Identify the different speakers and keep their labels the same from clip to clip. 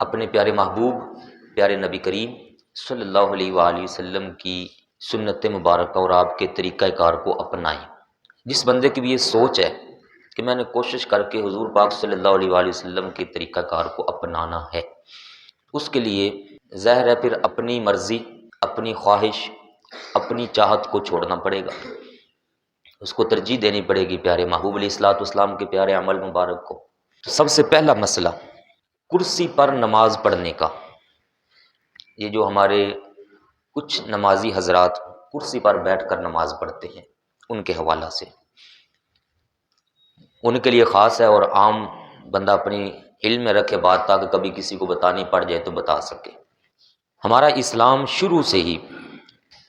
Speaker 1: اپنے پیارے محبوب پیارے نبی کریم صلی اللہ علیہ وآلہ وسلم کی سنت مبارکہ اور آپ کے طریقہ کار کو اپنائیں۔ جس بندے کی بھی یہ سوچ ہے کہ میں نے کوشش کر کے حضور پاک صلی اللہ علیہ وآلہ وسلم کے طریقہ کار کو اپنانا ہے، اس کے لیے ظاہر ہے پھر اپنی مرضی، اپنی خواہش، اپنی چاہت کو چھوڑنا پڑے گا، اس کو ترجیح دینی پڑے گی پیارے محبوب علیہ الصلوۃ والسلام کے پیارے عمل مبارک کو۔ تو سب سے پہلا مسئلہ کرسی پر نماز پڑھنے کا، یہ جو ہمارے کچھ نمازی حضرات کرسی پر بیٹھ کر نماز پڑھتے ہیں، ان کے حوالہ سے ان کے لیے خاص ہے، اور عام بندہ اپنی علم میں رکھے بات تاکہ کبھی کسی کو بتانی پڑ جائے تو بتا سکے۔ ہمارا اسلام شروع سے ہی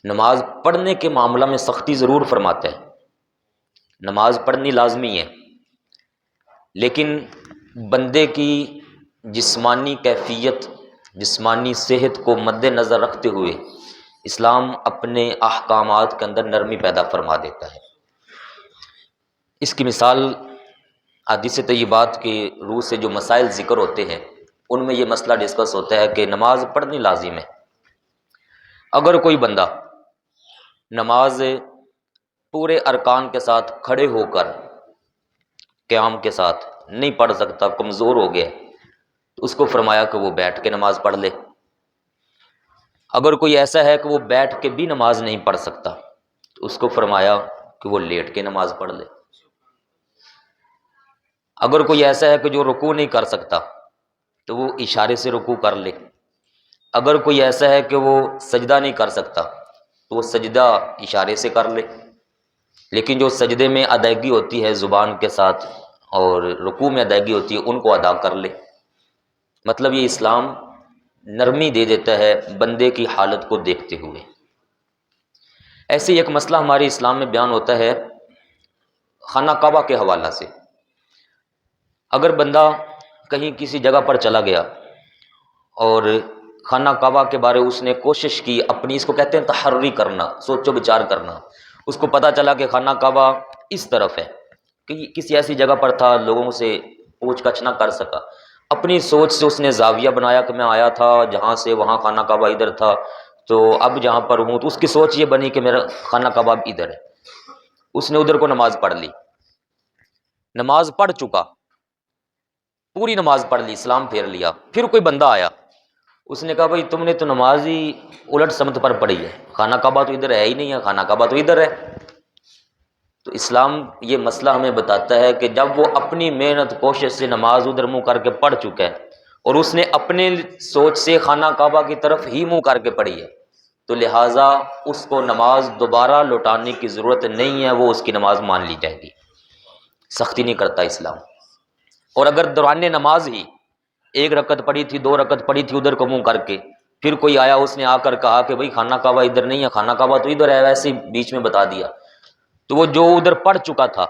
Speaker 1: نماز پڑھنے کے معاملہ میں سختی ضرور فرماتا ہے، نماز پڑھنی لازمی ہے، لیکن بندے کی جسمانی کیفیت، جسمانی صحت کو مد نظر رکھتے ہوئے اسلام اپنے احکامات کے اندر نرمی پیدا فرما دیتا ہے۔ اس کی مثال حدیث طیبات کے روح سے جو مسائل ذکر ہوتے ہیں ان میں یہ مسئلہ ڈسکس ہوتا ہے کہ نماز پڑھنی لازم ہے۔ اگر کوئی بندہ نماز پورے ارکان کے ساتھ کھڑے ہو کر قیام کے ساتھ نہیں پڑھ سکتا، کمزور ہو گیا، تو اس کو فرمایا کہ وہ بیٹھ کے نماز پڑھ لے۔ اگر کوئی ایسا ہے کہ وہ بیٹھ کے بھی نماز نہیں پڑھ سکتا تو اس کو فرمایا کہ وہ لیٹ کے نماز پڑھ لے۔ اگر کوئی ایسا ہے کہ جو رکوع نہیں کر سکتا تو وہ اشارے سے رکوع کر لے۔ اگر کوئی ایسا ہے کہ وہ سجدہ نہیں کر سکتا تو وہ سجدہ اشارے سے کر لے، لیکن جو سجدے میں ادائیگی ہوتی ہے زبان کے ساتھ اور رکوع میں ادائیگی ہوتی ہے ان کو ادا کر لے۔ مطلب یہ اسلام نرمی دے دیتا ہے بندے کی حالت کو دیکھتے ہوئے۔ ایسے ہی ایک مسئلہ ہمارے اسلام میں بیان ہوتا ہے خانہ کعبہ کے حوالہ سے۔ اگر بندہ کہیں کسی جگہ پر چلا گیا اور خانہ کعبہ کے بارے اس نے کوشش کی اپنی، اس کو کہتے ہیں تحری کرنا، سوچ و بچار کرنا، اس کو پتہ چلا کہ خانہ کعبہ اس طرف ہے، کہ کسی ایسی جگہ پر تھا لوگوں سے پوچھ گچھ نہ کر سکا، اپنی سوچ سے اس نے زاویہ بنایا کہ میں آیا تھا جہاں سے وہاں خانہ کعبہ ادھر تھا، تو اب جہاں پر ہوں تو اس کی سوچ یہ بنی کہ میرا خانہ کعبہ ادھر ہے، اس نے ادھر کو نماز پڑھ لی، نماز پڑھ چکا، پوری نماز پڑھ لی، اسلام پھیر لیا، پھر کوئی بندہ آیا، اس نے کہا بھائی تم نے تو نماز ہی الٹ سمت پر پڑھی ہے، خانہ کعبہ تو ادھر ہے ہی نہیں ہے، خانہ کعبہ تو ادھر ہے۔ تو اسلام یہ مسئلہ ہمیں بتاتا ہے کہ جب وہ اپنی محنت کوشش سے نماز ادھر منہ کر کے پڑھ چکا ہے اور اس نے اپنے سوچ سے خانہ کعبہ کی طرف ہی منہ کر کے پڑھی ہے، تو لہٰذا اس کو نماز دوبارہ لوٹانے کی ضرورت نہیں ہے، وہ اس کی نماز مان لی جائے گی، سختی نہیں کرتا اسلام۔ اور اگر دوران نماز ہی ایک رکعت پڑھی تھی، 2 رکعت پڑھی تھی ادھر کو منہ کر کے، پھر کوئی آیا اس نے آ کر کہا کہ بھائی خانہ کعبہ ادھر نہیں ہے، خانہ کعبہ تو ادھر ہے، ویسے ہی بیچ میں بتا دیا، تو وہ جو ادھر پڑھ چکا تھا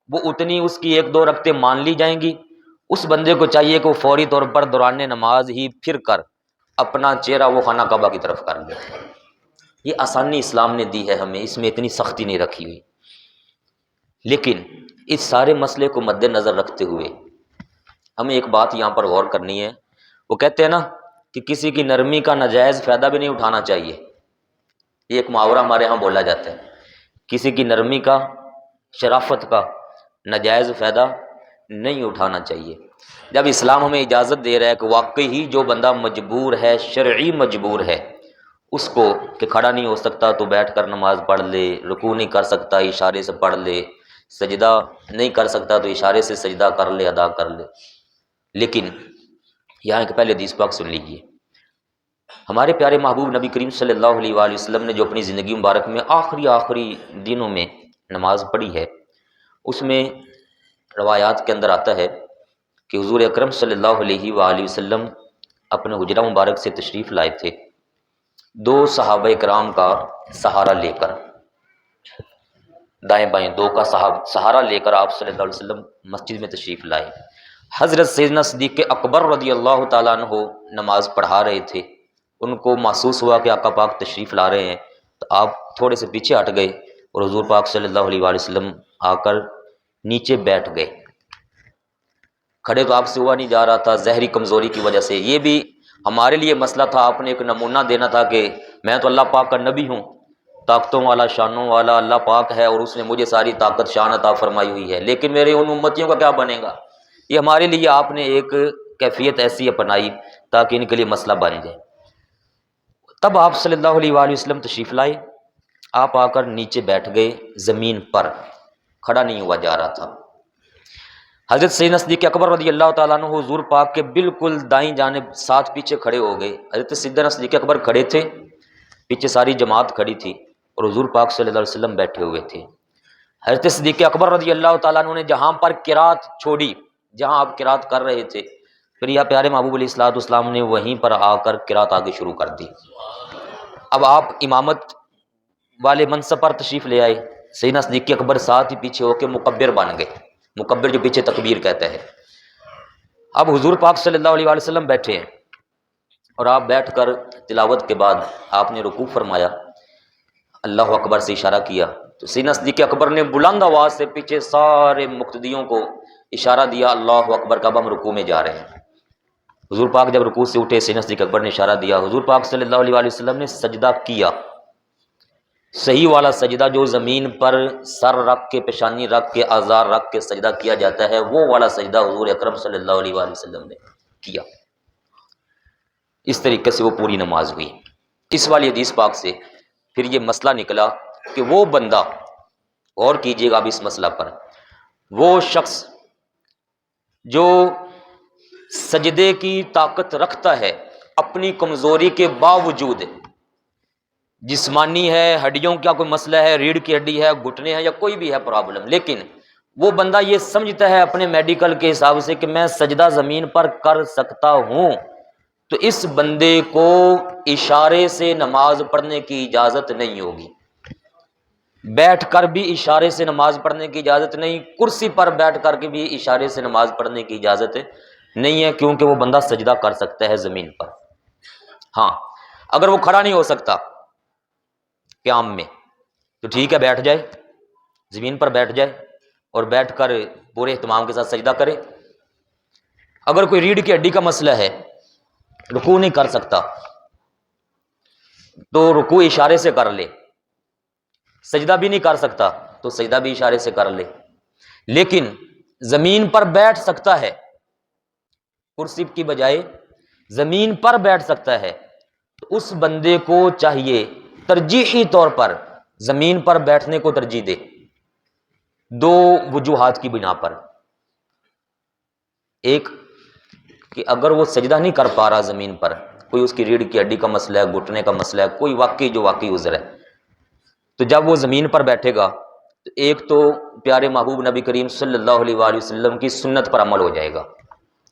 Speaker 1: وہ اتنی اس کی 1-2 رکعتیں مان لی جائیں گی۔ اس بندے کو چاہیے کہ وہ فوری طور پر دوران نماز ہی پھر کر اپنا چہرہ وہ خانہ کعبہ کی طرف کر لے۔ یہ آسانی اسلام نے دی ہے ہمیں، اس میں اتنی سختی نہیں رکھی ہوئی، لیکن اس سارے مسئلے کو مد نظر رکھتے ہوئے ہمیں ایک بات یہاں پر غور کرنی ہے۔ وہ کہتے ہیں نا کہ کسی کی نرمی کا ناجائز فائدہ بھی نہیں اٹھانا چاہیے، یہ ایک محاورہ ہمارے ہاں بولا جاتا ہے، کسی کی نرمی کا، شرافت کا ناجائز فائدہ نہیں اٹھانا چاہیے۔ جب اسلام ہمیں اجازت دے رہا ہے کہ واقعی ہی جو بندہ مجبور ہے، شرعی مجبور ہے، اس کو کہ کھڑا نہیں ہو سکتا تو بیٹھ کر نماز پڑھ لے، رکوع نہیں کر سکتا اشارے سے پڑھ لے، سجدہ نہیں کر سکتا تو اشارے سے سجدہ کر لے، ادا کر لے۔ لیکن یہاں ایک پہلے حدیث پاک سن لیجیے، ہمارے پیارے محبوب نبی کریم صلی اللہ علیہ وآلہ وسلم نے جو اپنی زندگی مبارک میں آخری دنوں میں نماز پڑھی ہے، اس میں روایات کے اندر آتا ہے کہ حضور اکرم صلی اللہ علیہ وآلہ وسلم اپنے حجرہ مبارک سے تشریف لائے تھے، 2 صحابہ کرام کا سہارا لے کر، دائیں بائیں 2 کا سہارا لے کر آپ صلی اللہ علیہ وسلم مسجد میں تشریف لائے۔ حضرت سیدنا صدیق اکبر رضی اللہ تعالیٰ عنہ نماز پڑھا رہے تھے، ان کو محسوس ہوا کہ آقا پاک تشریف لا رہے ہیں، تو آپ تھوڑے سے پیچھے ہٹ گئے اور حضور پاک صلی اللہ علیہ وآلہ وسلم آ کر نیچے بیٹھ گئے۔ کھڑے تو آپ سے ہوا نہیں جا رہا تھا ظاہری کمزوری کی وجہ سے. یہ بھی ہمارے لیے مسئلہ تھا. آپ نے ایک نمونہ دینا تھا کہ میں تو اللہ پاک کا نبی ہوں، طاقتوں والا شانوں والا اللہ پاک ہے، اور اس نے مجھے ساری طاقت شان عطا فرمائی ہوئی ہے، لیکن میرے ان امتیوں کا کیا بنے گا. یہ ہمارے لیے آپ نے ایک کیفیت ایسی اپنائی تاکہ ان کے لیے مسئلہ بن جائے. تب آپ صلی اللہ علیہ وآلہ وسلم تشریف لائے. آپ آ کر نیچے بیٹھ گئے زمین پر، کھڑا نہیں ہوا جا رہا تھا. حضرت سیدنا صدیق اکبر رضی اللہ تعالیٰ عنہ حضور پاک کے بالکل دائیں جانب ساتھ پیچھے کھڑے ہو گئے. حضرت سیدنا صدیق اکبر کھڑے تھے، پیچھے ساری جماعت کھڑی تھی، اور حضور پاک صلی اللہ علیہ وسلم بیٹھے ہوئے تھے. حضرت صدیق اکبر رضی اللہ تعالیٰ عنہ نے جہاں پر قرات چھوڑی، جہاں آپ قرات کر رہے تھے، پھر یا پیارے محبوب علیہ الصلوۃ والسلام نے وہیں پر آ کر قرات آگے شروع کر دی. اب آپ امامت والے منصب پر تشریف لے آئے. سیدنا صدیق اکبر ساتھ ہی پیچھے ہو کے مکبر بن گئے. مکبر جو پیچھے تکبیر کہتا ہے. اب حضور پاک صلی اللہ علیہ وآلہ وسلم بیٹھے ہیں، اور آپ بیٹھ کر تلاوت کے بعد آپ نے رکوع فرمایا، اللہ اکبر سے اشارہ کیا. تو سیدنا صدیق اکبر نے بلند آواز سے پیچھے سارے مقتدیوں کو اشارہ دیا، اللہ اکبر کا، اب ہم رکوع میں جا رہے ہیں. حضور پاک جب رکوع سے اٹھے، سیدنا صدیق اکبر نے اشارہ دیا. حضور پاک صلی اللہ علیہ وآلہ وسلم نے سجدہ کیا، صحیح والا سجدہ جو زمین پر سر رکھ کے، پیشانی رکھ کے، آزار رکھ کے سجدہ کیا جاتا ہے، وہ والا سجدہ حضور اکرم صلی اللہ علیہ وآلہ وسلم نے کیا. اس طریقے سے وہ پوری نماز ہوئی. اس والی حدیث پاک سے پھر یہ مسئلہ نکلا کہ وہ بندہ، اور کیجیے گا اب اس مسئلہ پر، وہ شخص جو سجدے کی طاقت رکھتا ہے اپنی کمزوری کے باوجود، جسمانی ہے، ہڈیوں کا کوئی مسئلہ ہے، ریڑھ کی ہڈی ہے، گھٹنے ہیں، یا کوئی بھی ہے پرابلم، لیکن وہ بندہ یہ سمجھتا ہے اپنے میڈیکل کے حساب سے کہ میں سجدہ زمین پر کر سکتا ہوں، تو اس بندے کو اشارے سے نماز پڑھنے کی اجازت نہیں ہوگی. بیٹھ کر بھی اشارے سے نماز پڑھنے کی اجازت نہیں، کرسی پر بیٹھ کر کے بھی اشارے سے نماز پڑھنے کی اجازت نہیں ہے، کیونکہ وہ بندہ سجدہ کر سکتا ہے زمین پر. ہاں، اگر وہ کھڑا نہیں ہو سکتا قیام میں تو ٹھیک ہے، بیٹھ جائے، زمین پر بیٹھ جائے، اور بیٹھ کر پورے اہتمام کے ساتھ سجدہ کرے. اگر کوئی ریڑھ کی ہڈی کا مسئلہ ہے، رکوع نہیں کر سکتا، تو رکوع اشارے سے کر لے. سجدہ بھی نہیں کر سکتا تو سجدہ بھی اشارے سے کر لے. لیکن زمین پر بیٹھ سکتا ہے، کرسی کی بجائے زمین پر بیٹھ سکتا ہے، تو اس بندے کو چاہیے ترجیحی طور پر زمین پر بیٹھنے کو ترجیح دے. دو وجوہات کی بنا پر. ایک کہ اگر وہ سجدہ نہیں کر پا رہا زمین پر، کوئی اس کی ریڑھ کی ہڈی کا مسئلہ ہے، گھٹنے کا مسئلہ ہے، کوئی واقعی عذر ہے، تو جب وہ زمین پر بیٹھے گا تو ایک تو پیارے محبوب نبی کریم صلی اللہ علیہ وآلہ وسلم کی سنت پر عمل ہو جائے گا،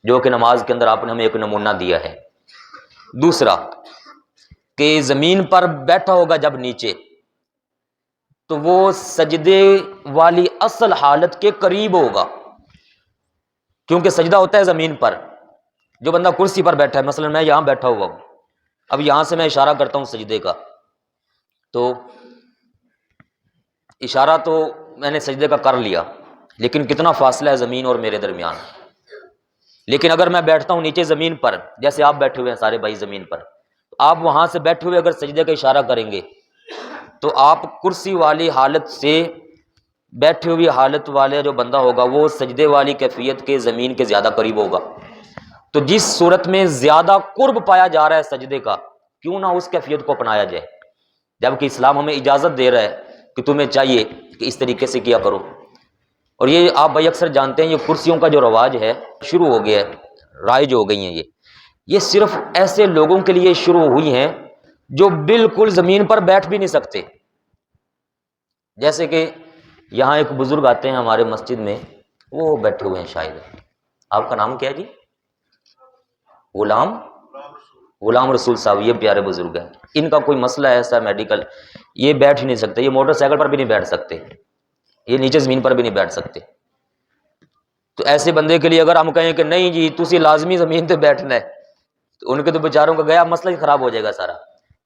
Speaker 1: جو کہ نماز کے اندر آپ نے ہمیں ایک نمونہ دیا ہے. دوسرا کہ زمین پر بیٹھا ہوگا جب نیچے، تو وہ سجدے والی اصل حالت کے قریب ہوگا، کیونکہ سجدہ ہوتا ہے زمین پر. جو بندہ کرسی پر بیٹھا ہے، مثلا میں یہاں بیٹھا ہوا ہوں، اب یہاں سے میں اشارہ کرتا ہوں سجدے کا، تو اشارہ تو میں نے سجدے کا کر لیا، لیکن کتنا فاصلہ ہے زمین اور میرے درمیان. لیکن اگر میں بیٹھتا ہوں نیچے زمین پر، جیسے آپ بیٹھے ہوئے ہیں سارے بھائی زمین پر، آپ وہاں سے بیٹھے ہوئے اگر سجدے کا اشارہ کریں گے تو آپ کرسی والی حالت سے بیٹھے ہوئی حالت والے جو بندہ ہوگا وہ سجدے والی کیفیت کے زمین کے زیادہ قریب ہوگا. تو جس صورت میں زیادہ قرب پایا جا رہا ہے سجدے کا، کیوں نہ اس کیفیت کو اپنایا جائے، جبکہ اسلام ہمیں اجازت دے رہا ہے کہ تمہیں چاہیے کہ اس طریقے سے کیا کرو. اور یہ آپ بھائی اکثر جانتے ہیں، یہ کرسیوں کا جو رواج ہے شروع ہو گیا ہے، رائج ہو گئی ہیں. یہ صرف ایسے لوگوں کے لیے شروع ہوئی ہیں جو بالکل زمین پر بیٹھ بھی نہیں سکتے. جیسے کہ یہاں ایک بزرگ آتے ہیں ہمارے مسجد میں، وہ بیٹھے ہوئے ہیں، شاید آپ کا نام کیا ہے جی؟ غلام رسول صاحب. یہ پیارے بزرگ ہیں، ان کا کوئی مسئلہ ایسا میڈیکل، یہ بیٹھ ہی نہیں سکتے، یہ موٹر سائیکل پر بھی نہیں بیٹھ سکتے، یہ نیچے زمین پر بھی نہیں بیٹھ سکتے. تو ایسے بندے کے لیے اگر ہم کہیں کہ نہیں جی تسی لازمی زمین پہ بیٹھنا ہے، تو ان کے تو بیچاروں کا گیا مسئلہ ہی خراب ہو جائے گا سارا.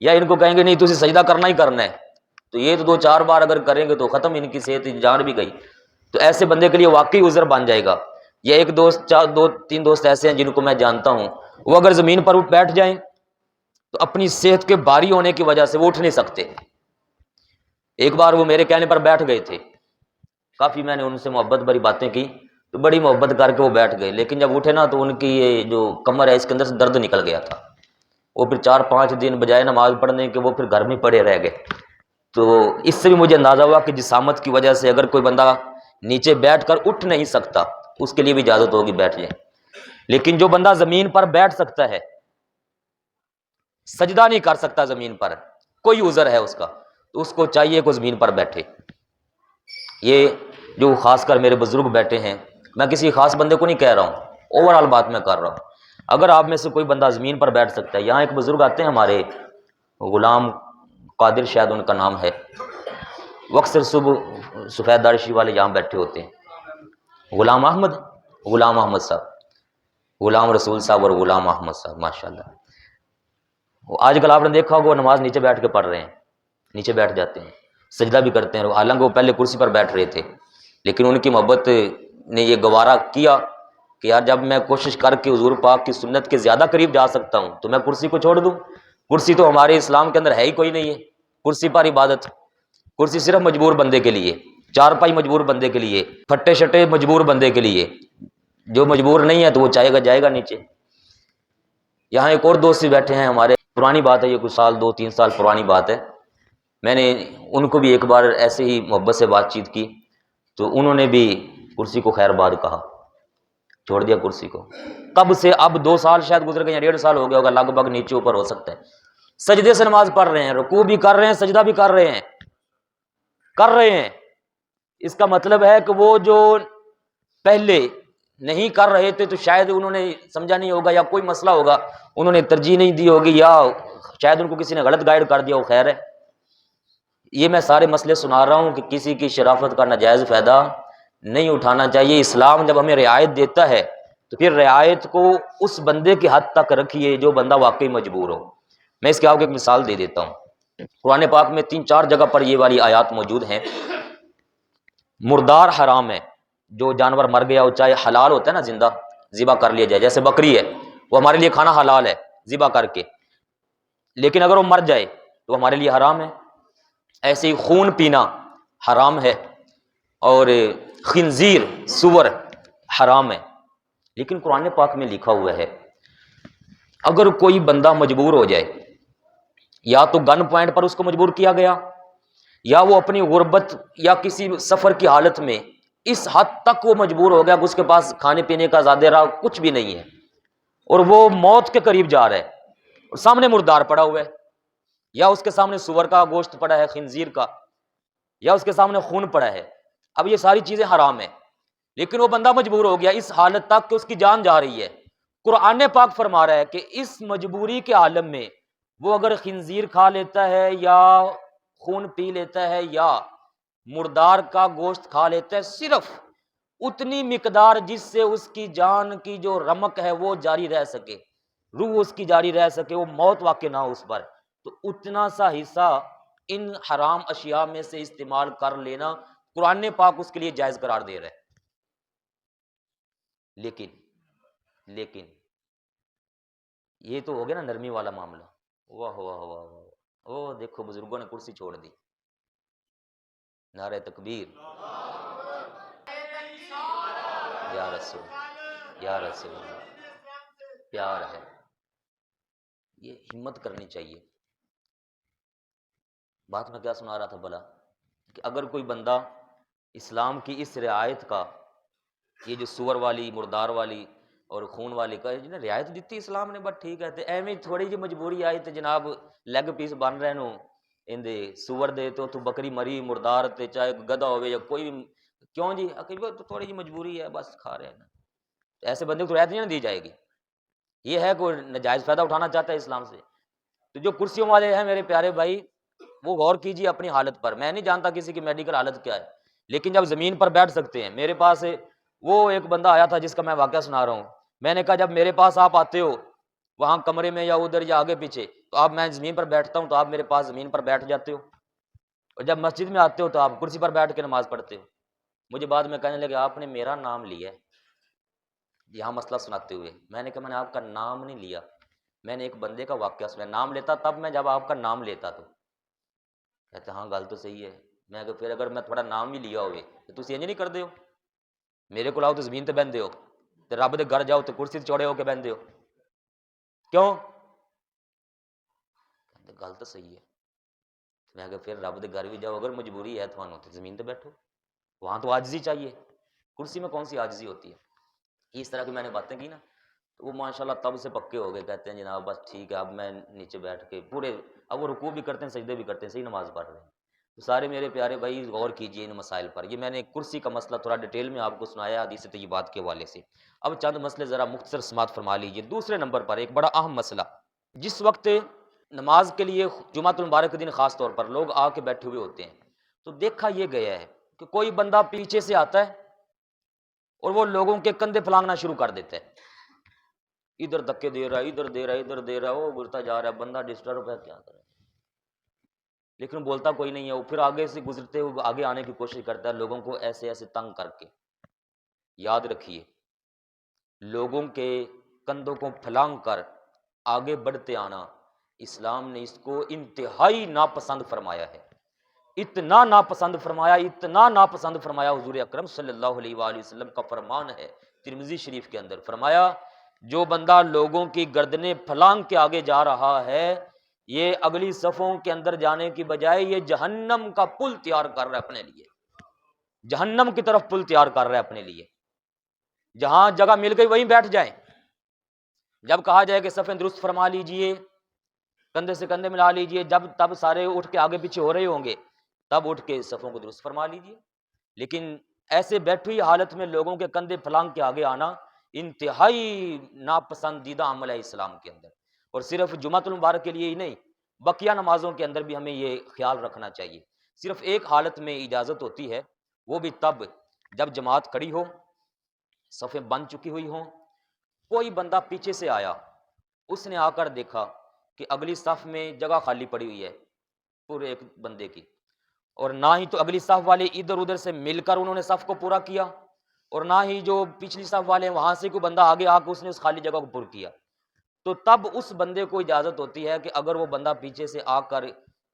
Speaker 1: یا ان کو کہیں گے نہیں تسی سجدہ کرنا ہی کرنا ہے، تو یہ تو 2-4 بار اگر کریں گے تو ختم، ان کی صحت جان بھی گئی. تو ایسے بندے کے لیے واقعی عذر بن جائے گا. یا ایک دوست، چار دو تین دوست ایسے ہیں جن کو میں جانتا ہوں، وہ اگر زمین پر اٹھ بیٹھ جائیں تو اپنی صحت کے بھاری ہونے کی وجہ سے وہ اٹھ نہیں سکتے۔ ایک بار وہ میرے کہنے پر بیٹھ گئے تھے، کافی میں نے ان سے محبت بھری باتیں کی تو بڑی محبت کر کے وہ بیٹھ گئے، لیکن جب اٹھے نا تو ان کی یہ جو کمر ہے اس کے اندر سے درد نکل گیا تھا۔ وہ پھر 4-5 دن بجائے نماز پڑھنے کے وہ پھر گھر میں پڑے رہ گئے۔ تو اس سے بھی مجھے اندازہ ہوا کہ جسامت کی وجہ سے اگر کوئی بندہ نیچے بیٹھ کر اٹھ نہیں سکتا اس کے لیے بھی اجازت ہوگی بیٹھ جائے، لیکن جو بندہ زمین پر بیٹھ سکتا ہے، سجدہ نہیں کر سکتا زمین پر، کوئی عذر ہے اس کا، تو اس کو چاہیے کہ زمین پر بیٹھے۔ یہ جو خاص کر میرے بزرگ بیٹھے ہیں، میں کسی خاص بندے کو نہیں کہہ رہا ہوں، اوور آل بات میں کر رہا ہوں۔ اگر آپ میں سے کوئی بندہ زمین پر بیٹھ سکتا ہے، یہاں ایک بزرگ آتے ہیں ہمارے، غلام قادر شاید ان کا نام ہے، اکثر صبح سفید داڑھی والے یہاں بیٹھے ہوتے ہیں، غلام احمد صاحب، غلام رسول صاحب اور غلام احمد صاحب، ماشاءاللہ۔ آج کل آپ نے دیکھا ہوگا وہ نماز نیچے بیٹھ کے پڑھ رہے ہیں، نیچے بیٹھ جاتے ہیں، سجدہ بھی کرتے ہیں، حالانکہ وہ پہلے کرسی پر بیٹھ رہے تھے، لیکن ان کی محبت نے یہ گوارا کیا کہ یار جب میں کوشش کر کے حضور پاک کی سنت کے زیادہ قریب جا سکتا ہوں تو میں کرسی کو چھوڑ دوں۔ کرسی تو ہمارے اسلام کے اندر ہے ہی کوئی نہیں ہے، کرسی پر عبادت، کرسی صرف مجبور بندے کے لیے، چارپائی مجبور بندے کے لیے، پھٹے شٹے مجبور بندے کے لیے، جو مجبور نہیں ہے تو وہ چاہے گا جائے گا نیچے۔ یہاں ایک اور دوست بھی بیٹھے ہیں ہمارے، پرانی بات ہے یہ، کچھ سال 2-3 سال پرانی بات ہے، میں نے ان کو بھی ایک بار ایسے ہی محبت سے بات چیت کی تو انہوں نے بھی کرسی کو خیر باد کہا، چھوڑ دیا کرسی کو۔ تب سے اب 2 سال شاید گزر گئے یا 1.5 سال ہو گیا ہوگا، لگ بھگ نیچے اوپر ہو سکتا ہے، سجدے سے نماز پڑھ رہے ہیں، رکوع بھی کر رہے ہیں، سجدہ بھی کر رہے ہیں۔ اس کا مطلب ہے کہ وہ جو پہلے نہیں کر رہے تھے تو شاید انہوں نے سمجھا نہیں ہوگا، یا کوئی مسئلہ ہوگا انہوں نے ترجیح نہیں دی ہوگی، یا شاید ان کو کسی نے غلط گائیڈ کر دیا ہو، خیر ہے۔ یہ میں سارے مسئلے سنا رہا ہوں کہ کسی کی شرافت کا ناجائز فائدہ نہیں اٹھانا چاہیے۔ اسلام جب ہمیں رعایت دیتا ہے تو پھر رعایت کو اس بندے کی حد تک رکھیے جو بندہ واقعی مجبور ہو۔ میں اس کے آگے ایک مثال دے دیتا ہوں، قرآن پاک میں 3-4 جگہ پر یہ والی آیات موجود ہیں۔ مردار حرام ہے، جو جانور مر گیا ہو، چاہے حلال ہوتا ہے نا، زندہ ذبح کر لیا جائے، جیسے بکری ہے وہ ہمارے لیے کھانا حلال ہے ذبح کر کے، لیکن اگر وہ مر جائے تو ہمارے لیے حرام ہے۔ ایسے ہی خون پینا حرام ہے، اور خنزیر سور حرام ہے، لیکن قرآن پاک میں لکھا ہوا ہے اگر کوئی بندہ مجبور ہو جائے، یا تو گن پوائنٹ پر اس کو مجبور کیا گیا، یا وہ اپنی غربت یا کسی سفر کی حالت میں اس حد تک وہ مجبور ہو گیا کہ اس کے پاس کھانے پینے کا زیادہ راہ کچھ بھی نہیں ہے، اور وہ موت کے قریب جا رہا ہے اور سامنے مردار پڑا ہوا ہے، یا اس کے سامنے سور کا گوشت پڑا ہے، خنزیر کا، یا اس کے سامنے خون پڑا ہے، اب یہ ساری چیزیں حرام ہیں، لیکن وہ بندہ مجبور ہو گیا اس حالت تک کہ اس کی جان جا رہی ہے۔ قرآن پاک فرما رہا ہے کہ اس مجبوری کے عالم میں وہ اگر خنزیر کھا لیتا ہے، یا خون پی لیتا ہے، یا مردار کا گوشت کھا لیتا ہے، صرف اتنی مقدار جس سے اس کی جان کی جو رمق ہے وہ جاری رہ سکے، روح اس کی جاری رہ سکے، وہ موت واقع نہ ہو اس پر، تو اتنا سا حصہ ان حرام اشیاء میں سے استعمال کر لینا قرآن پاک اس کے لیے جائز قرار دے رہا ہے۔ لیکن یہ تو ہو گیا نا نرمی والا معاملہ، واہ واہ واہ واہ، او دیکھو بزرگوں نے کرسی چھوڑ دی، نعرہ تکبیر، یا رسول، یا رسول اللہ، پیار ہے، یہ ہمت کرنی چاہیے۔ بات میں کیا سنا رہا تھا بھلا، کہ اگر کوئی بندہ اسلام کی اس رعایت کا، یہ جو سور والی، مردار والی اور خون والی کا جنہیں رعایت دیتی اسلام نے، بس ٹھیک ہے، تے ایویں تھوڑی جی مجبوری آئی تے جناب لیگ پیس بن رہے نو اندے سور دے تو بکری مری مردار تے چاہے گدھا ہوئے یا کوئی، کیوں جی تو تھوڑی جی مجبوری ہے بس کھا رہے ہیں نا، ایسے بندے کو تو رعایت نہیں دی جائے گی۔ یہ ہے کوئی ناجائز فائدہ اٹھانا چاہتا ہے اسلام سے، تو جو کرسیوں والے ہیں میرے پیارے بھائی، وہ غور کیجیے اپنی حالت پر، میں نہیں جانتا کسی کی میڈیکل حالت کیا ہے، لیکن جب زمین پر بیٹھ سکتے ہیں، میرے پاس وہ ایک بندہ آیا تھا جس کا میں واقعہ سنا رہا ہوں، میں نے کہا جب میرے پاس آپ آتے ہو وہاں کمرے میں یا ادھر یا آگے پیچھے، تو آپ، میں زمین پر بیٹھتا ہوں تو آپ میرے پاس زمین پر بیٹھ جاتے ہو، اور جب مسجد میں آتے ہو تو آپ کرسی پر بیٹھ کے نماز پڑھتے ہو۔ مجھے بعد میں کہنے لگے آپ نے میرا نام لیا ہے، یہاں مسئلہ سناتے ہوئے میں نے کہا میں نے آپ کا نام نہیں لیا، میں نے ایک بندے کا واقعہ سنا، نام لیتا تب میں جب آپ کا نام لیتا تو کہتے ہاں گل تو صحیح ہے۔ میں کہ پھر اگر میں تھوڑا نام ہی لیا ہوئے تو تسی انج نہیں کردے ہو، میرے کو آؤ تو زمین تے بہندے ہو، تے رب دے گھر جاؤ تو کرسی تے چوڑے ہو کے بہندے ہو، کیوں؟ کہتے گل تو صحیح ہے۔ میں کہ پھر رب دے گھر بھی جاؤ، اگر مجبوری ہے تھانوں تو زمین تے بیٹھو، وہاں تو عاجزی چاہیے، کرسی میں کون سی عاجزی ہوتی ہے۔ اس طرح کی میں نے باتیں کی نا تو وہ ماشاءاللہ تب سے پکے ہو گئے، کہتے ہیں جناب بس ٹھیک ہے اب میں نیچے بیٹھ کے پورے، اب وہ رکوع بھی کرتے ہیں سجدے بھی کرتے ہیں، صحیح نماز پڑھ رہے ہیں۔ تو سارے میرے پیارے بھائی غور کیجئے ان مسائل پر، یہ میں نے کرسی کا مسئلہ تھوڑا ڈیٹیل میں آپ کو سنایا حدیث طیبات کے حوالے سے۔ اب چند مسئلے ذرا مختصر سماعت فرما لیجئے۔ دوسرے نمبر پر ایک بڑا اہم مسئلہ، جس وقت نماز کے لیے جمعۃ المبارک کے دن خاص طور پر لوگ آ کے بیٹھے ہوئے ہوتے ہیں تو دیکھا یہ گیا ہے کہ کوئی بندہ پیچھے سے آتا ہے اور وہ لوگوں کے کندھے پھلانگنا شروع کر دیتا ہے، ادھر دھکے دے رہا ہے، ادھر دے رہا ہے، ادھر دے رہا ہے، وہ گرتا جا رہا ہے، بندہ ڈسٹرب ہے، کیا کرے، لیکن بولتا کوئی نہیں ہے، وہ پھر آگے سے گزرتے ہوئے آگے آنے کی کوشش کرتا ہے لوگوں کو ایسے ایسے تنگ کر کے۔ یاد رکھیے لوگوں کے کندھوں کو پھلانگ کر آگے بڑھتے آنا اسلام نے اس کو انتہائی ناپسند فرمایا ہے، اتنا ناپسند فرمایا، اتنا ناپسند فرمایا، حضور اکرم صلی اللہ علیہ وآلہ وسلم کا فرمان ہے ترمذی شریف کے اندر، فرمایا جو بندہ لوگوں کی گردنیں پھلانگ کے آگے جا رہا ہے یہ اگلی صفوں کے اندر جانے کی بجائے یہ جہنم کا پل تیار کر رہا ہے اپنے لیے، جہنم کی طرف پل تیار کر رہا ہے اپنے لیے، جہاں جگہ مل گئی وہیں بیٹھ جائیں، جب کہا جائے کہ صفیں درست فرما لیجئے، کندھے سے کندھے ملا لیجئے، جب تب سارے اٹھ کے آگے پیچھے ہو رہے ہوں گے تب اٹھ کے صفوں کو درست فرما لیجئے، لیکن ایسے بیٹھی حالت میں لوگوں کے کندھے پھلانگ کے آگے آنا انتہائی ناپسندیدہ عمل ہے اسلام کے اندر، اور صرف جمعۃ المبارک کے لیے ہی نہیں بقیہ نمازوں کے اندر بھی ہمیں یہ خیال رکھنا چاہیے۔ صرف ایک حالت میں اجازت ہوتی ہے، وہ بھی تب جب جماعت کھڑی ہو، صفیں بن چکی ہوئی ہوں، کوئی بندہ پیچھے سے آیا، اس نے آ کر دیکھا کہ اگلی صف میں جگہ خالی پڑی ہوئی ہے پورے ایک بندے کی، اور نہ ہی تو اگلی صف والے ادھر ادھر سے مل کر انہوں نے صف کو پورا کیا، اور نہ ہی جو پچھلی صف والے ہیں وہاں سے کوئی بندہ آگے آ کے اس نے اس خالی جگہ کو پر کیا، تو تب اس بندے کو اجازت ہوتی ہے کہ اگر وہ بندہ پیچھے سے آ کر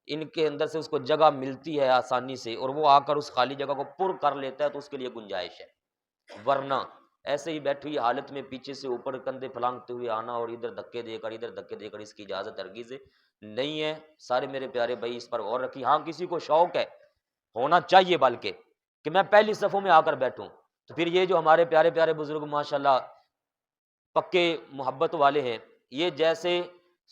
Speaker 1: ان کے اندر سے اس کو جگہ ملتی ہے آسانی سے اور وہ آ کر اس خالی جگہ کو پر کر لیتا ہے تو اس کے لیے گنجائش ہے، ورنہ ایسے ہی بیٹھی ہوئی حالت میں پیچھے سے اوپر کندھے پھلانگتے ہوئے آنا اور ادھر دھکے دے کر ادھر دھکے دے کر اس کی اجازت ہرگز نہیں ہے۔ سارے میرے پیارے بھائی اس پر غور رکھیے، ہاں کسی کو شوق ہے، ہونا چاہیے بلکہ کہ میں پہلی صفوں میں آ کر بیٹھوں، تو پھر یہ جو ہمارے پیارے پیارے بزرگ ماشاءاللہ پکے محبت والے ہیں، یہ جیسے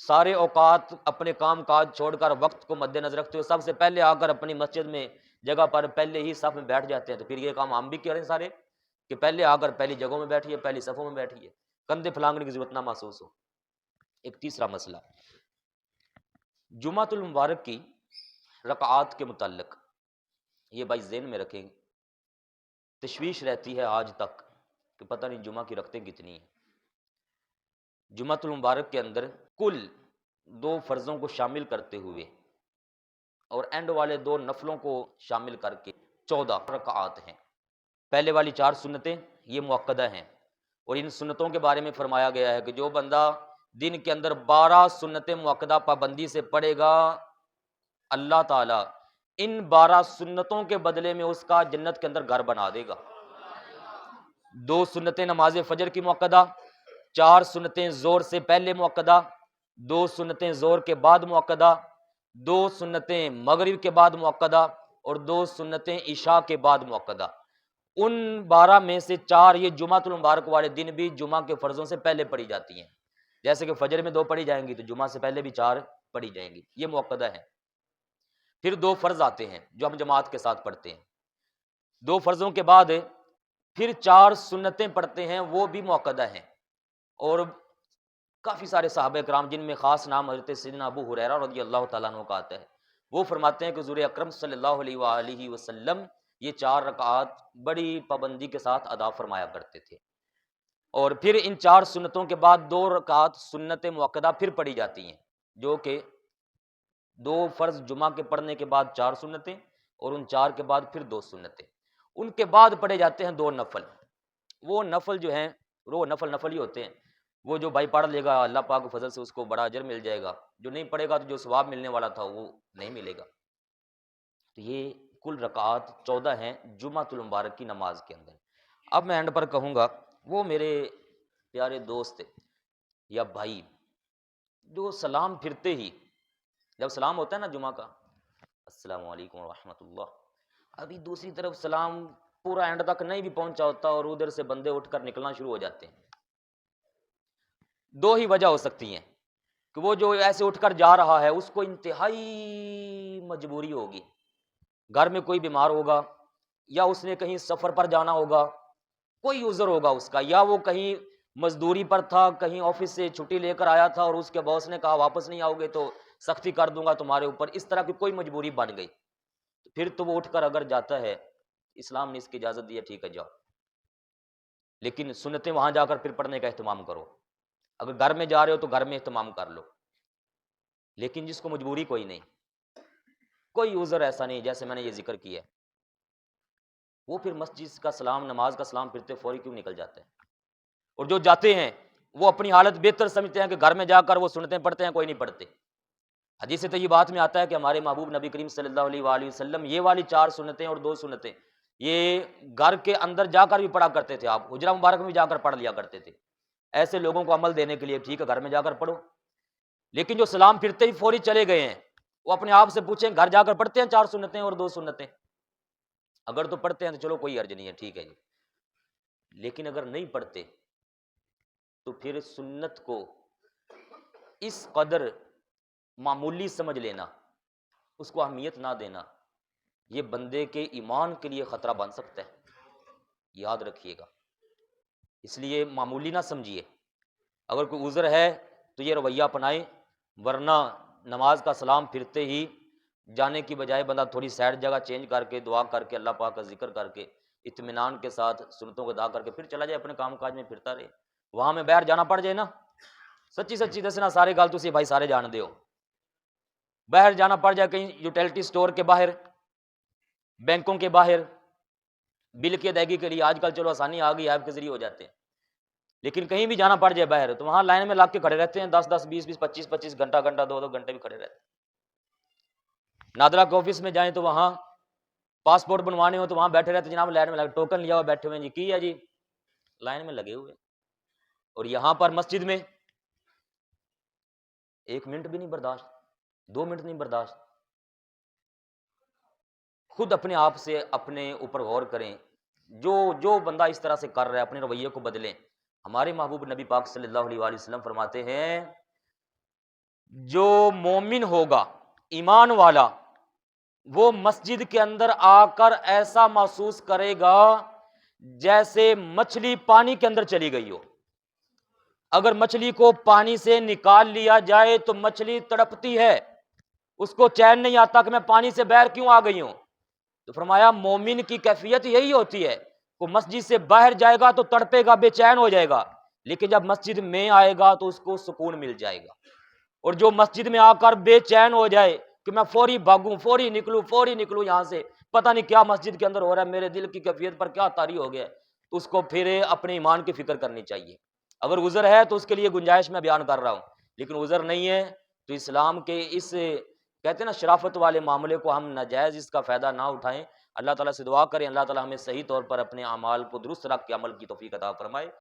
Speaker 1: سارے اوقات اپنے کام کاج چھوڑ کر وقت کو مد نظر رکھتے ہوئے سب سے پہلے آ کر اپنی مسجد میں جگہ پر پہلے ہی صف میں بیٹھ جاتے ہیں، تو پھر یہ کام ہم بھی کریں سارے کہ پہلے آ کر پہلی جگہوں میں بیٹھیے، پہلی صفوں میں بیٹھیے، کندھے پھلانگنے کی ضرورت نہ محسوس ہو۔ ایک تیسرا مسئلہ جمعۃ المبارک کی رکعات کے متعلق، یہ بھائی ذہن میں رکھیں، تشویش رہتی ہے آج تک کہ پتہ نہیں جمعہ کی رکعتیں کتنی ہیں۔ جمعۃ المبارک کے اندر کل 2 فرضوں کو شامل کرتے ہوئے اور اینڈ والے 2 نفلوں کو شامل کر کے 14 رکعات ہیں۔ پہلے والی 4 سنتیں یہ مؤکدہ ہیں، اور ان سنتوں کے بارے میں فرمایا گیا ہے کہ جو بندہ دن کے اندر 12 سنتیں مؤکدہ پابندی سے پڑھے گا، اللہ تعالیٰ ان 12 سنتوں کے بدلے میں اس کا جنت کے اندر گھر بنا دے گا۔ 2 سنتیں نماز فجر کی مؤکدہ، 4 سنتیں زور سے پہلے مؤکدہ، 2 سنتیں زور کے بعد مؤکدہ، 2 سنتیں مغرب کے بعد مؤکدہ، اور 2 سنتیں عشاء کے بعد مؤکدہ۔ ان 12 میں سے 4 یہ جمعۃ المبارک والے دن بھی جمعہ کے فرضوں سے پہلے پڑھی جاتی ہیں، جیسے کہ فجر میں 2 پڑھی جائیں گی تو جمعہ سے پہلے بھی 4 پڑھی جائیں گی، یہ مؤکدہ ہیں۔ پھر 2 فرض آتے ہیں جو ہم جماعت کے ساتھ پڑھتے ہیں، 2 فرضوں کے بعد پھر 4 سنتیں پڑھتے ہیں، وہ بھی مؤکدہ ہیں، اور کافی سارے صحابہ کرام جن میں خاص نام حضرت سیدنا ابو ہریرہ رضی اللہ تعالیٰ عنہ کا آتا ہے، وہ فرماتے ہیں کہ حضور اکرم صلی اللہ علیہ وآلہ وسلم یہ 4 رکعات بڑی پابندی کے ساتھ ادا فرمایا کرتے تھے، اور پھر ان 4 سنتوں کے بعد 2 رکعات سنت مؤکدہ پھر پڑھی جاتی ہیں، جو کہ 2 فرض جمعہ کے پڑھنے کے بعد 4 سنتیں، اور ان 4 کے بعد پھر 2 سنتیں، ان کے بعد پڑھے جاتے ہیں 2 نفل۔ وہ نفل جو ہیں وہ نفل نفل ہی ہوتے ہیں، وہ جو بھائی پڑھ لے گا اللہ پاک کے فضل سے اس کو بڑا اجر مل جائے گا، جو نہیں پڑھے گا تو جو ثواب ملنے والا تھا وہ نہیں ملے گا۔ تو یہ کل رکعات 14 ہیں جمعۃ المبارک کی نماز کے اندر۔ اب میں اینڈ پر کہوں گا، وہ میرے پیارے دوست یا بھائی جو سلام پھرتے ہی، جب سلام ہوتا ہے نا جمعہ کا، السلام علیکم ورحمۃ اللہ، ابھی دوسری طرف سلام پورا اینڈ تک نہیں بھی پہنچا ہوتا اور ادھر سے بندے اٹھ کر نکلنا شروع ہو جاتے ہیں۔ دو ہی وجہ ہو سکتی ہیں کہ وہ جو ایسے اٹھ کر جا رہا ہے اس کو انتہائی مجبوری ہوگی، گھر میں کوئی بیمار ہوگا، یا اس نے کہیں سفر پر جانا ہوگا، کوئی عذر ہوگا اس کا، یا وہ کہیں مزدوری پر تھا، کہیں آفس سے چھٹی لے کر آیا تھا اور اس کے باس نے کہا واپس نہیں آؤ گے تو سختی کر دوں گا تمہارے اوپر، اس طرح کی کوئی مجبوری بن گئی، پھر تو وہ اٹھ کر اگر جاتا ہے، اسلام نے اس کی اجازت دی ہے، ٹھیک ہے جاؤ، لیکن سنتیں وہاں جا کر پھر پڑھنے کا اہتمام کرو۔ اگر گھر میں جا رہے ہو تو گھر میں اہتمام کر لو، لیکن جس کو مجبوری کوئی نہیں، کوئی عذر ایسا نہیں جیسے میں نے یہ ذکر کیا ہے، وہ پھر مسجد کا سلام، نماز کا سلام پھرتے فوری کیوں نکل جاتے ہیں؟ اور جو جاتے ہیں وہ اپنی حالت بہتر سمجھتے ہیں کہ گھر میں جا کر وہ سنتیں پڑھتے ہیں، کوئی نہیں پڑھتے۔ حدیث طیبات میں آتا ہے کہ ہمارے محبوب نبی کریم صلی اللہ علیہ وآلہ وسلم یہ والی 4 سنتیں اور 2 سنتیں یہ گھر کے اندر جا کر بھی پڑھا کرتے تھے، آپ حجرہ مبارک میں بھی جا کر پڑھ لیا کرتے تھے، ایسے لوگوں کو عمل دینے کے لیے، ٹھیک ہے گھر میں جا کر پڑھو۔ لیکن جو سلام پھرتے ہی فوری چلے گئے ہیں، وہ اپنے آپ سے پوچھیں گھر جا کر پڑھتے ہیں 4 سنتیں اور 2 سنتیں؟ اگر تو پڑھتے ہیں تو چلو کوئی حرج نہیں ہے، ٹھیک ہے جی، لیکن اگر نہیں پڑھتے تو پھر سنت کو اس قدر معمولی سمجھ لینا، اس کو اہمیت نہ دینا، یہ بندے کے ایمان کے لیے خطرہ بن سکتا ہے، یاد رکھیے گا۔ اس لیے معمولی نہ سمجھیے، اگر کوئی عذر ہے تو یہ رویہ اپنائیں، ورنہ نماز کا سلام پھرتے ہی جانے کی بجائے بندہ تھوڑی سائڈ جگہ چینج کر کے دعا کر کے اللہ پاک کا ذکر کر کے اطمینان کے ساتھ سنتوں کو ادا کر کے پھر چلا جائے اپنے کام کاج میں پھرتا رہے۔ وہاں میں باہر جانا پڑ جائے نا، سچی سچی دسنا سارے گل تسی بھائی سارے جان دے ہو، باہر جانا پڑ جائے کہیں یوٹیلٹی سٹور کے باہر، بینکوں کے باہر، بل کی ادائیگی کے لیے آج کل چلو آسانی آ گئی، ایپ کے ذریعے ہو جاتے ہیں، لیکن کہیں بھی جانا پڑ جائے باہر تو وہاں لائن میں لگ کے کھڑے رہتے ہیں، 10 20 25 گھنٹہ 2 گھنٹے بھی کھڑے رہتے ہیں۔ نادرا کے آفس میں جائیں تو وہاں پاسپورٹ بنوانے ہو تو وہاں بیٹھے رہتے، جناب لائن میں لگے ٹوکن لیا ہوا بیٹھے ہوئے، جی کی ہے جی، لائن میں لگے ہوئے۔ اور یہاں پر مسجد میں 1 منٹ بھی نہیں برداشت، 2 منٹ نہیں برداشت۔ خود اپنے آپ سے اپنے اوپر غور کریں، جو بندہ اس طرح سے کر رہا ہے اپنے رویے کو بدلیں۔ ہمارے محبوب نبی پاک صلی اللہ علیہ وآلہ وسلم فرماتے ہیں جو مومن ہوگا، ایمان والا، وہ مسجد کے اندر آ کر ایسا محسوس کرے گا جیسے مچھلی پانی کے اندر چلی گئی ہو۔ اگر مچھلی کو پانی سے نکال لیا جائے تو مچھلی تڑپتی ہے، اس کو چین نہیں آتا کہ میں پانی سے باہر کیوں آ گئی ہوں۔ تو فرمایا مومن کی کیفیت یہی ہوتی ہے، وہ مسجد سے باہر جائے گا تو تڑپے گا، بے چین ہو جائے گا، لیکن جب مسجد میں آئے گا تو اس کو سکون مل جائے گا۔ اور جو مسجد میں آ کر بے چین ہو جائے کہ میں فوری بھاگوں، فوری نکلوں یہاں سے، پتہ نہیں کیا مسجد کے اندر ہو رہا ہے، میرے دل کی کیفیت پر کیا طاری ہو گیا، تو اس کو پھر اپنے ایمان کی فکر کرنی چاہیے۔ اگر عذر ہے تو اس کے لیے گنجائش میں بیان کر رہا ہوں، لیکن عذر نہیں ہے تو اسلام کے اس کہتے ہیں نا شرافت والے معاملے کو ہم ناجائز اس کا فائدہ نہ اٹھائیں۔ اللہ تعالیٰ سے دعا کریں اللہ تعالیٰ ہمیں صحیح طور پر اپنے اعمال کو درست رکھ کے عمل کی توفیق عطا فرمائے۔